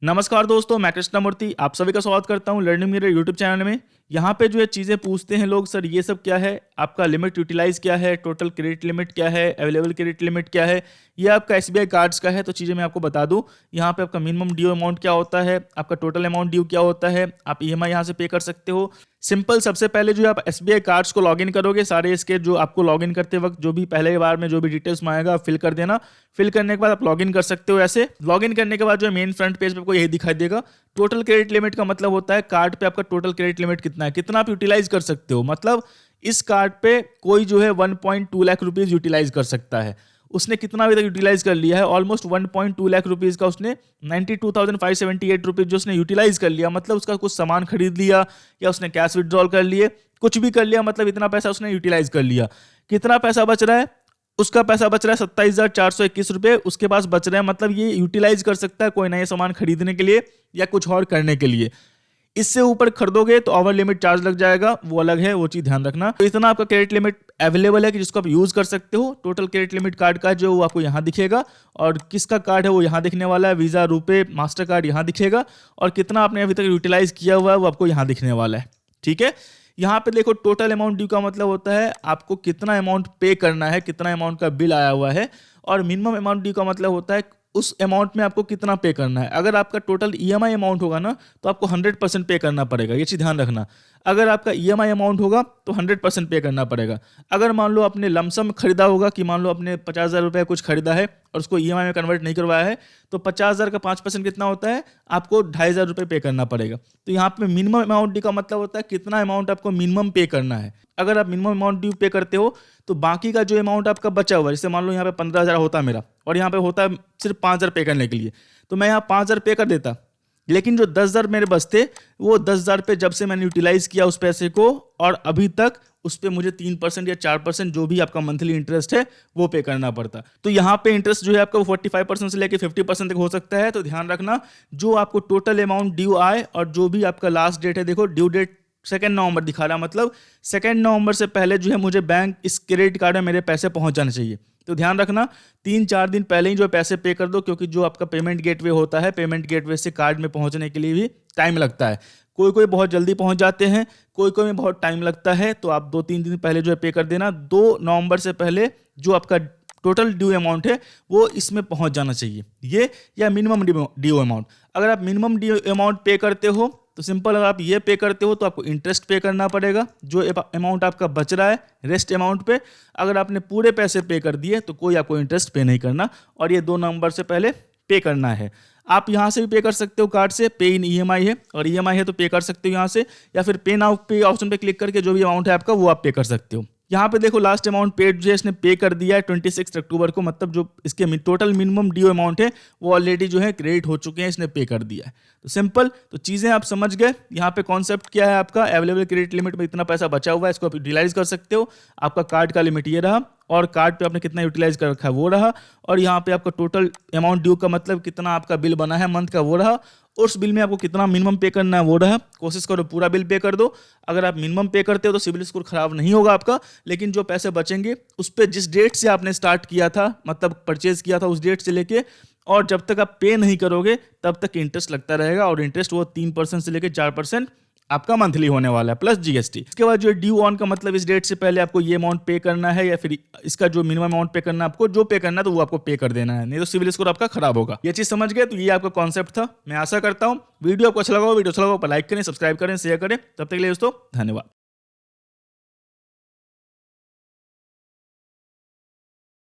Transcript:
नमस्कार दोस्तों, मैं कृष्णमूर्ति आप सभी का स्वागत करता हूं लर्निंग मिरर यूट्यूब चैनल में। यहाँ पे जो है चीज़ें पूछते हैं लोग, सर ये सब क्या है, आपका लिमिट यूटिलाइज क्या है, टोटल क्रेडिट लिमिट क्या है, अवेलेबल क्रेडिट लिमिट क्या है, ये आपका एसबीआई कार्ड्स का है। तो चीज़ें मैं आपको बता दूं, यहाँ पे आपका मिनिमम ड्यू अमाउंट क्या होता है, आपका टोटल अमाउंट ड्यू क्या होता है, आप ईएमआई यहाँ से पे कर सकते हो। सिंपल, सबसे पहले जो है आप एसबीआई कार्ड्स को लॉगिन करोगे, सारे इसके जो आपको लॉगिन करते वक्त जो भी पहले बार में जो भी डिटेल्स मांगेगा फिल कर देना। फिल करने के बाद आप लॉगिन कर सकते हो। ऐसे लॉगिन करने के बाद जो है मेन फ्रंट पेज पे आपको यही दिखाई देगा। टोटल क्रेडिट लिमिट का मतलब होता है कार्ड पे आपका टोटल क्रेडिट लिमिट कितना है, कितना आप यूटिलाइज कर सकते हो। मतलब इस कार्ड पे कोई जो है 1.2 लाख रुपीज यूटिलाइज कर सकता है। उसने कितना अभी तक यूटिलाइज कर लिया है, ऑलमोस्ट 1.2 लाख रुपीज का उसने 92,578 रुपीज जो उसने यूटिलाइज कर लिया। मतलब उसका कुछ सामान खरीद लिया या उसने कैश विड्रॉल कर लिए, कुछ भी कर लिया, मतलब इतना पैसा उसने यूटिलाइज कर लिया। कितना पैसा बच रहा है, उसका पैसा बच रहा है 27,421 रुपये उसके पास बच रहे हैं। मतलब ये यूटिलाइज कर सकता है कोई नया सामान खरीदने के लिए या कुछ और करने के लिए। इससे ऊपर खरीदोगे तो ओवर लिमिट चार्ज लग जाएगा, वो अलग है, वो चीज ध्यान रखना। तो इतना आपका क्रेडिट लिमिट अवेलेबल है कि जिसको आप यूज कर सकते हो। टोटल क्रेडिट लिमिट कार्ड का जो वो आपको यहाँ दिखेगा, और किसका कार्ड है वो यहाँ दिखने वाला है। वीजा, रुपए, मास्टर कार्ड यहाँ दिखेगा, और कितना आपने अभी तक यूटिलाइज किया हुआ है वो आपको यहाँ दिखने वाला है। ठीक है, यहाँ पे देखो टोटल अमाउंट ड्यू का मतलब होता है आपको कितना अमाउंट पे करना है, कितना अमाउंट का बिल आया हुआ है। और मिनिमम अमाउंट ड्यू का मतलब होता है उस अमाउंट में आपको कितना पे करना है। अगर आपका टोटल ईएमआई अमाउंट होगा ना तो आपको 100% पे करना पड़ेगा, ये चीज़ ध्यान रखना। अगर आपका ईएमआई अमाउंट होगा तो 100% पे करना पड़ेगा। अगर मान लो आपने लमसम खरीदा होगा कि मान लो आपने 50,000 रुपये कुछ खरीदा है और उसको ईएमआई में कन्वर्ट नहीं करवाया है, तो 50,000 का 5% कितना होता है, आपको 2,500 रुपये पे करना पड़ेगा। तो यहाँ पे मिनिमम अमाउंट ड्यू का मतलब होता है कितना अमाउंट आपको मिनिमम पे करना है। अगर आप मिनिमम अमाउंट ड्यू पे करते हो तो बाकी का जो अमाउंट आपका बचा हुआ है, जैसे मान लो यहाँ पे 15,000 होता है मेरा और यहाँ पे होता है सिर्फ 5,000 पे करने के लिए, तो मैं यहाँ 5,000 पे कर देता। लेकिन जो 10,000 मेरे बचते, वो 10,000 पे जब से मैंने यूटिलाइज किया उस पैसे को, और अभी तक उस पर मुझे 3% या 4% जो भी आपका मंथली इंटरेस्ट है वो पे करना पड़ता। तो यहाँ पे इंटरेस्ट जो है आपका 45% से लेकर 50% तक हो सकता है। तो ध्यान रखना, जो आपको टोटल अमाउंट ड्यू आए और जो भी आपका लास्ट डेट है, देखो ड्यू डेट 2 नवंबर दिखा रहा है, मतलब 2 नवंबर से पहले जो है मुझे बैंक इस क्रेडिट कार्ड में मेरे पैसे पहुंच जाने चाहिए। तो ध्यान रखना 3-4 दिन पहले ही जो पैसे पे कर दो, क्योंकि जो आपका पेमेंट गेटवे होता है, पेमेंट गेटवे से कार्ड में पहुंचने के लिए भी टाइम लगता है। कोई कोई बहुत जल्दी पहुंच जाते हैं, कोई कोई में बहुत टाइम लगता है। तो आप 2-3 दिन पहले जो है पे कर देना। 2 नवंबर से पहले जो आपका टोटल ड्यू अमाउंट है वो इसमें पहुंच जाना चाहिए, ये या मिनिमम ड्यू अमाउंट। अगर आप मिनिमम ड्यू अमाउंट पे करते हो तो सिंपल, अगर आप ये पे करते हो तो आपको इंटरेस्ट पे करना पड़ेगा जो अमाउंट आपका बच रहा है रेस्ट अमाउंट पे। अगर आपने पूरे पैसे पे कर दिए तो कोई आपको इंटरेस्ट पे नहीं करना, और ये 2 नवंबर से पहले पे करना है। आप यहाँ से भी पे कर सकते हो कार्ड से, पे इन ईएमआई है, और ईएमआई है तो पे कर सकते हो यहाँ से, या फिर पे नाउ पे ऑप्शन पे क्लिक करके जो भी अमाउंट है आपका वो आप पे कर सकते हो। यहाँ पे देखो लास्ट अमाउंट पेड जो है इसने पे कर दिया है 26 अक्टूबर को, मतलब जो इसके टोटल मिनिमम ड्यू अमाउंट है वो ऑलरेडी जो है क्रेडिट हो चुके हैं, इसने पे कर दिया है। तो सिंपल, तो चीज़ें आप समझ गए। यहाँ पे कॉन्सेप्ट क्या है आपका, अवेलेबल क्रेडिट लिमिट में इतना पैसा बचा हुआ है, इसको आप यूटिलाइज कर सकते हो। आपका कार्ड का लिमिट ये रहा, और कार्ड पे आपने कितना यूटिलाइज कर रखा है वो रहा, और यहाँ पे आपका टोटल अमाउंट ड्यू का मतलब कितना आपका बिल बना है मंथ का वो रहा, और उस बिल में आपको कितना मिनिमम पे करना है वो रहा। कोशिश करो पूरा बिल पे कर दो। अगर आप मिनिमम पे करते हो तो सिबिल स्कोर खराब नहीं होगा आपका, लेकिन जो पैसे बचेंगे उस पर जिस डेट से आपने स्टार्ट किया था, मतलब परचेज किया था, उस डेट से लेके और जब तक आप पे नहीं करोगे तब तक इंटरेस्ट लगता रहेगा, और इंटरेस्ट वो 3% से लेकर 4% आपका मंथली होने वाला है प्लस जीएसटी। इसके बाद जो ड्यू ऑन का मतलब इस डेट से पहले आपको ये अमाउंट पे करना है, या फिर इसका जो मिनिमम अमाउंट पे करना है आपको, जो पे करना है तो वो आपको पे कर देना है, नहीं तो सिविल स्कोर आपका खराब होगा। ये चीज समझ गए। तो ये आपका कॉन्सेप्ट था। मैं आशा करता हूँ वीडियो आपको अच्छा लगा हो। वीडियो अच्छा लगा हो लाइक करें, सब्सक्राइब करें, शेयर करें। तब तक के लिए दोस्तों धन्यवाद।